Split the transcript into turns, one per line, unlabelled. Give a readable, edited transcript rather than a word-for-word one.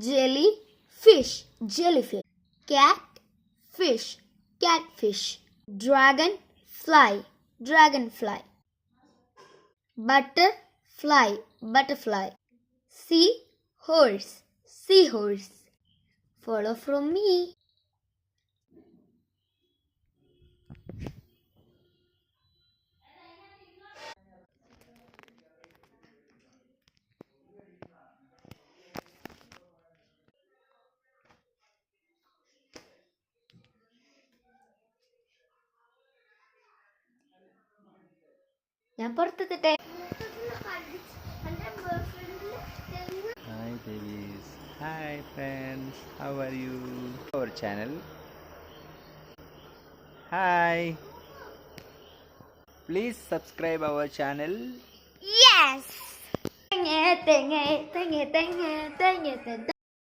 jellyfish, jellyfish. Cat, fish, catfish. Dragonfly, dragonfly. Butterfly, butterfly. Seahorse, seahorse. Follow from me. ഞാൻ പുറത്തെത്തട്ടെ.
Hi babies. Hi friends. How are you? Our channel. Hi. Please subscribe our channel.
Yes. Tenge, tenge, tenge, tenge, tenge, tenge.